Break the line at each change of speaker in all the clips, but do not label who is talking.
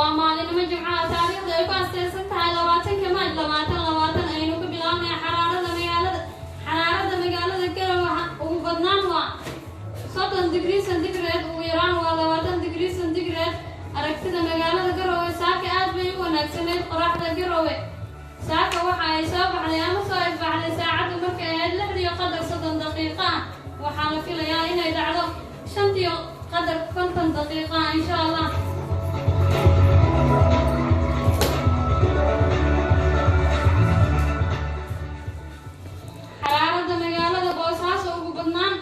ومالين مجمع تاريخ ذلك أستيسنتها لواتن كمان لواتن أينو كبلان حرارة مقالة كرة وبدنان صوتن دقري سنتيغراد وإيران ولواتن دقري سنتيغراد أركتنا مقالة كرة ساكي آدمي ونكسنين قراحة كرة ساكا وحاي سوف عليها مصائب بعد ساعة ومركا لحدي قدر 60 دقيقة وحال في ليالي إنه يدعو شنتي قدر 50 دقيقة إن شاء الله. حرارة مقالة بوساس وبدنان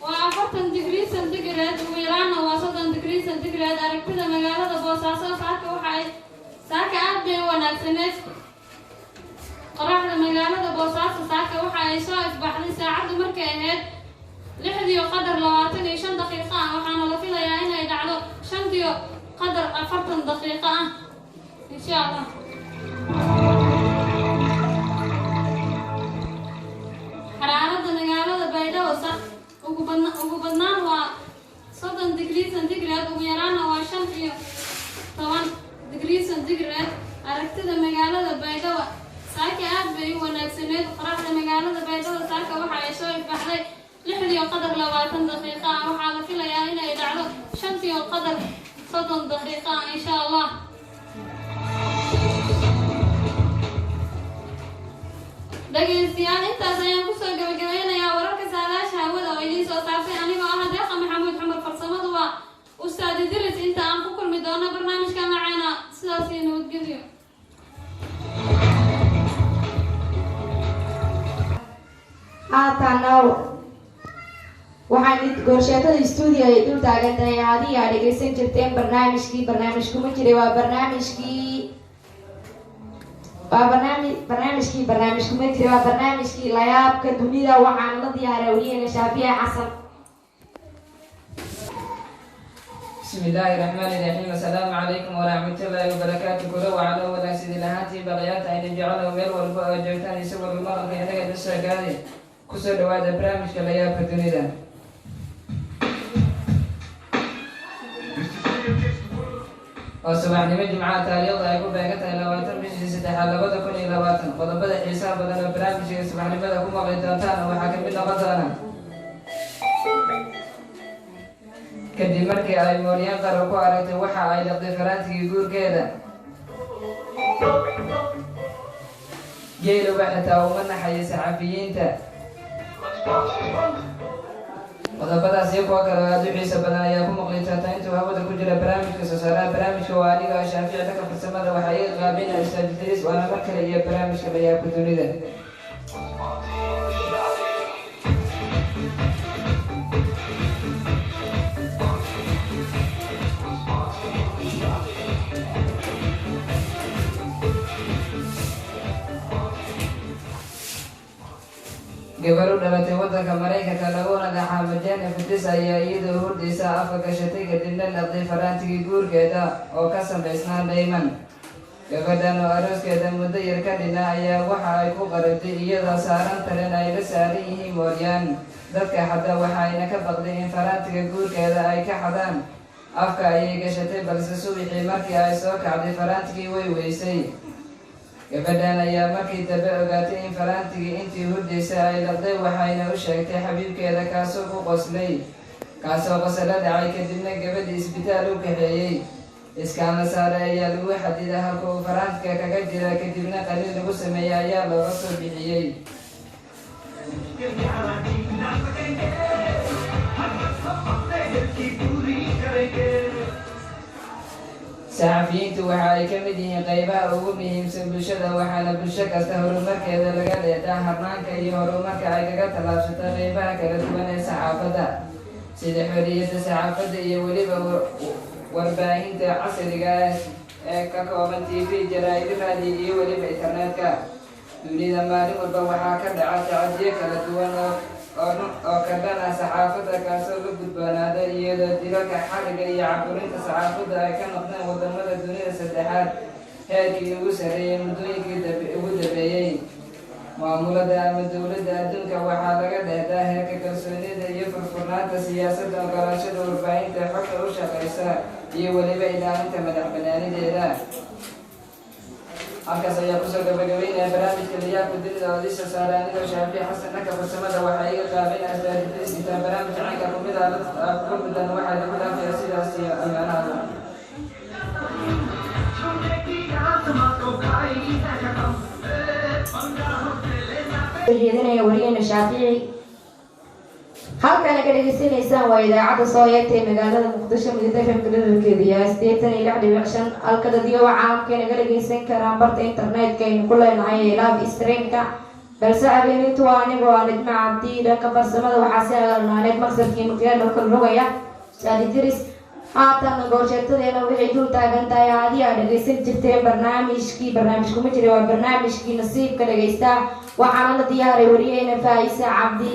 وأفرتن دقري سنتيغراد وإيران وسطن دقري سنتيغراد أركتنا مقالة بوساس ساكا وحاي ساكا آدمي ونكسنين قراحة مقالة بوساس ساكا وحاي سوف بعد ساعة ومركا لحدي قدر 25 دقيقة وحنا لو فيليا إنه يدعو شنتي قدر 40 دقيقة إن شاء الله. حرارة مقالة بيضاء وبدنان وصدن دقري سنتيغراد وإيران وشنتي طبعا دقري سنتيغراد أركتنا مقالة بيضاء ساكا آدمي ونكسنين قراحة مقالة بيضاء ساكا وحاي سوف بعد لحدي قدر 20 دقيقة وحال في ليالي إنه يدعو شنتي قدر 60 دقيقة إن شاء الله. dhageystayaal intaas ayaan kusoo gabagabeynayaa wararka saadaasha hawada oo idiin soo saartay anigoo ah deeqa maxamuud xumar farsamadu waa ustaadi diris inta aan ku kulmi doono barnaamijka macayna sidaas iyo nabadgelyo.
haatanaw waxaan goorsheekada stuudio ay dul taagan tahay haddii aad dhegeysan jirteen barnaamijkuma jiray waa barnaamijkii layaabka dunida waxaan la diyaaray wariyeyna shaafici xasan.
بسم الله الرحمن الرحيم. السلام عليكم ورحمة الله وبركاته. كل وعلى ولا سيد لهاتي بقيات أين جعله غير والباء جوتان يسوى المرض في هذا السجاد كسر هذا برامج كلياب الدنيا. وصباح نمجمع تاريخ أيكو بيقتها لواتن بجلس تحال بدأ كوني لواتن قد بدأ حساب بدل برامج صباح نمجمع كم غيتان وحاكم بالنغطانا kadib markii ay mooryaan qaro ku aragtay waxa ay dhaqday faraantigii guurkeeda geeluba xitaa uma naxayay saxafiyiinta. qodobadaas iyo kuwa kale aad u xiisa badan ayaa ku maqli doontaa intuu hawada ku jira barnaamijka soo saaraha barnaamijka waa aniga shaafici dhanka farsamada waxaa iga qaabinaya ustaad idriis waana mar kale iyo barnaamijka layaabka dunida. gabar u dhalatay waddanka Mareykanka laguna dhaxaamo Jennifer ayaa iyadoo hurdaysa afka gashatay kadibna dhaqday faraantigii guurkeeda oo ka samaysnaa diamond. gabadhan oo arooskeeda muddo yar ka dhina ayaa waxa ay ku qaratay iyadoo saaran tareen ay la saaran yihiin mooryaan dadka xadda waxayna ka baqday in faraantiga guurkeeda ay ka xadaan. afka ayay gashatay balse subaxii markii ay soo kacday faraantigii way weysay. gabadhan ayaa markii dambe ogaatay in faraantigii intii hurdaysa ay dhaqday waxayna u sheegtay xabiibkeeda kaasoo ku qoslay kaasoo qosla dhacay kadibna gabadhii isbitaal u kaxeeyey. iskaana saare ayaa lagu xadiday halka uu faraantiga kaga jira kadibna qaliil lagu sameeyey ayaa looga soo bixiyey. saxafiyiintu waxa ay ka mid yihiin qaybaha ugu muhiimsan bulshada waxaana bulsho kasta horumarkeeda laga dheedaa harnaanka iyo horumarka ay kaga tallaabsata qaybaha kala duwan ee saxaafadda sida xorriyadda saxaafadda iyo weliba warbaahinta casriga ee ka kooban TV, jaraa'id, raadiyo iyo weliba internetka. dunida maalin walba waxaa ka dhaca tacadiyo kala duwan oo ka dhana saxaafadda kaasoo la gudboonaada iyadoo dilalka xariga iyo caburinta saxaafadda ay ka noqdeen wadamada dunida saddexaad heerkii ugu sarreeyay muddooyinkii ugu dambeeyey. maamulada ama dowladda adduunka waxaa laga dheedaa heerka kalsoonida iyo furfurnaanta siyaasadda ogolaanshada warbaahinta xogta u shaqeysa iyo weliba ilaalinta madax banaanideeda. halkaas ayaa kusoo gabagabeynaya barnaamijka liyaabka dunida oo idin soo saaray anigoo Shaafici Xasan. dhanka farsamada waxaa iga qaabeyn asdaadis intaa barnaamij caynka kumid ah ku mudan waxaa lagu dhaafaya sidaas iyo ammaanaha.
jeedinaya wariyeyna Shaafici. halkan ka dhageysanaysaan waa idaacadda soo eegtay magaalada Muqdisho midda FM-keedu yahay 86.5 halka dadweynaha caalamka naga dhageysan karaan barta internetka aynu ku leenahay live streamka. balse habeenintu waa anigoo Nidma Cabdi. dhanka farsamada waxaa si agaalnaaneed maqsadkii nuqyada kala rogaya Saadi Diris. haatan goosheetadeena waxay dul taagan tahay haddii aad dhageysan jirteen barnaamijku ma jira waa barnaamijkii nasiibka dhageysta. waxaana la diyaaray wariyeyna Faaiisa Cabdi.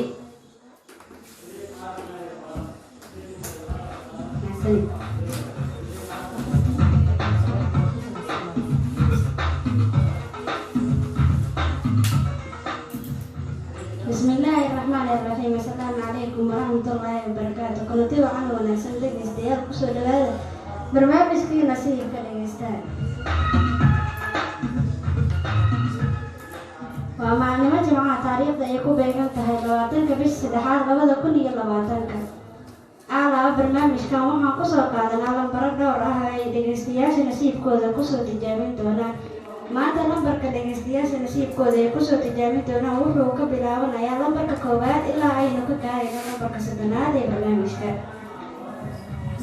بسم الله الرحمن الرحيم. السلام عليكم ورحمة الله وبركاته. كنتي وعنا ونحسن دقيستيال كسو دلالة برنامج كي نصيب كدقيستان ومعلومات جماعة تاريخ يكون بيغان تهي لواتنك بيش سدحات غبادة كلية لواتنك على برنامج كان وحا كسو قادنا لنبرق دور أهي دقيستياش نصيب كوزا كسو تجابين دونان maanta lambarka dhageystayaasha nasiibkooda ee kusoo tijaabin doona wuxuu ka bilaabanayaa lambarka koowaad ilaa aynu ka gaarayno lambarka 7aad ee barnaamijka.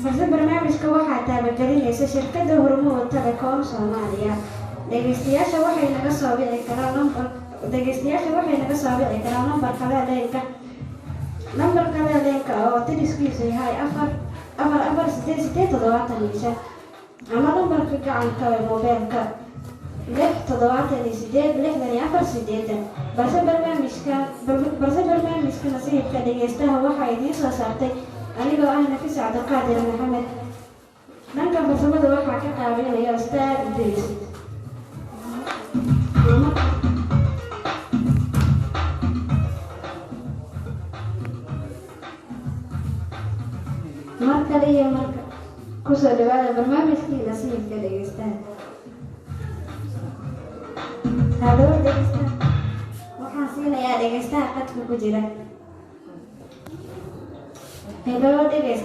balse barnaamijka waxaa taabagelinaysa shirkadda Hormuud Telecom Soomaaliya. dhageystayaasha waxay naga soo wici karaan lambarka leenka oo tiriskiisu yahay 44875 ama lambarka gacanta ee mobilka 678 balse barnaamijka nasiibka dhageystaha waxaa idiin soo saartay anigoo ah Nafis Cabdiqaadir Maxamed. dhanka farsamada waxaa ka qaabeynaya Ustaad Idris. markale iyo marka kusoo dhawaada barnaamijkii nasiibka dhageystaha. هذا دقيقة وحاسين يا دقيقة قد كجرا. هذا دقيقة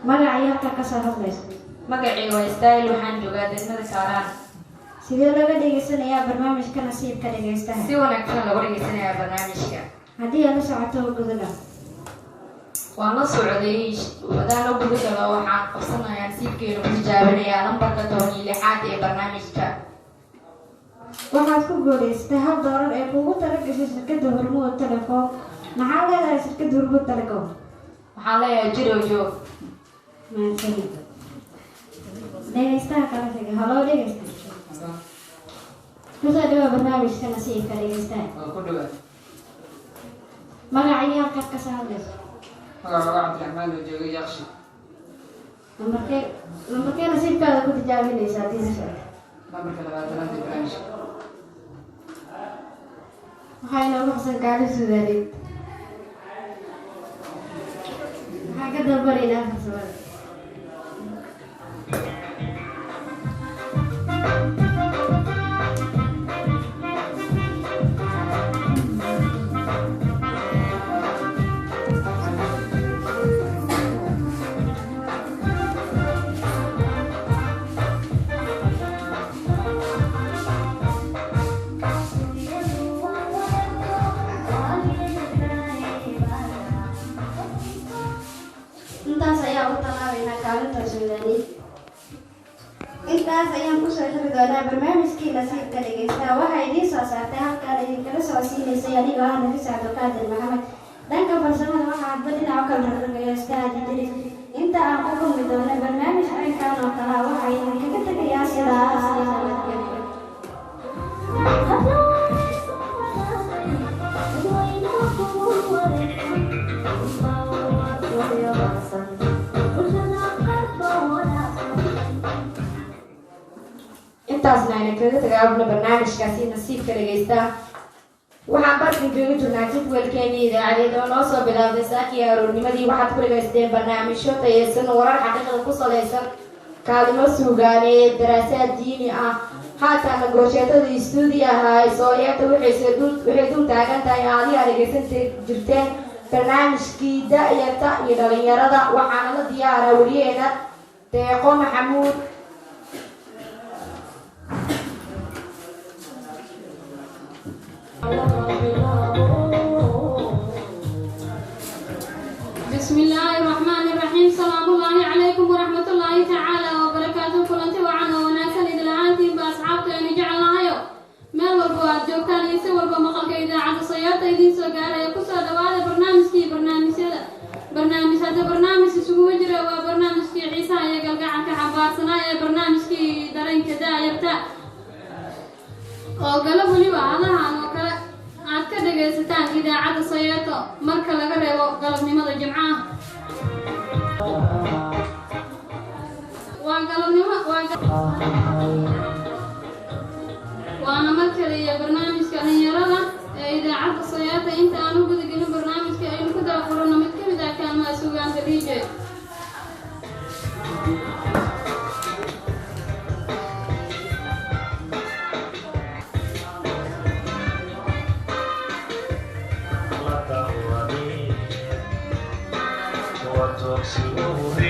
magacayga ka soo hadlayso.
magacayga waa Style waxaan joogaa degmada Saaraan.
sidee laga dhageysanayaa barnaamijka nasiibka dhageystaha?
si wanaagsan lagu dhageysanayaa barnaamijka.
haddii aad la socoto gudaha
waan la socday wadaalo gudaha waxaan qabsanayaa nasiibkeenu ku tijaabinayaa lambarka 16aad ee barnaamijka.
waxaad ku guuleysatay $1 ee kugu talagashay shirkadda Hormuud Telecom. maxaa leedahay shirkadda Hormuud Telecom?
waxaan leeyahay jiro joog.
mahadsanid. dhageystaha kala xiga. haloo dhageysta. kusoo dhawaad barnaamijka nasiibka dhageystaha.
ku dhawaad.
magacayga halkaad ka soo hadlayso.
magacayga Cabdiraxmaan oo jooga Yaaqshi.
lambarkee nasiibkaada ku tijaabinaysaa haddii la socdo?
lambarka 2aad ee barnaamijka.
waxayna ugu xasan kaalin Suudaaneed. maxaa ka dalbanaynaa farsamada? intaas ayaan kusoo xiri doonaa barnaamijkii nasiibka dhageystaha. waxaa idiin soo saartay halkaan idinkala soo siinaysay anigoo ah Nafis Cabdiqaadir Maxamed. dhanka farsamada waxaa hadba dhinaca kala rarragayo Ustaad Idris. inta aan ku kulmi doono barnaamij caynkaan oo kale waxaa idinkaga tegayaa sidaas
intaasna ayna kaga tagaabna barnaamijkaasi nasiibka dhageysta. waxaan bartan kaga jirnaa jadwalkeennii idaacadeed oo noo soo bilaabday saakii aroornimadii waxaad ku dhagaysteen barnaamijyo tayeysan warar xaqiiqada ku salaysan kaalimo suugaaneed daraasaad diini ah haatana goorsheetada istuudi ahaa sooyeeta waxay dul taagan tahay aadiga dhegaysan jirteen barnaamijkii da-yarta iyo dhalinyarada waxaana la diyaara weliyeena deeqo maxamuud
بسم الله الرحمن الرحيم سلام الله عليكم ورحمة الله تعالى وبركاته كلنت وعنا وناسا إذا لعانتي بأصحابك أن جعلنا هايو ميل والبواد جوكتان يسي والبو مقالك إذا عاد صيادة إذين سوغارة يكسا دوالة برنامج هذا برنامج سوق وجرة وبرنامج كي عيسى يقلق عنك حباسنا برنامج كي دارين كدا يبتا وقلب لي وعلا عنوكا aad ka dhagaysataan idaacada Sayeeto marka laga reebo galabnimada Jimcaha waana markale iyo barnaamijka dhalinyarada ee idaacada Sayeeto inta aan u gudagelin barnaamijka aynu ku daafurno mid ka mid ah kaalmaha suugaanta DJ
Si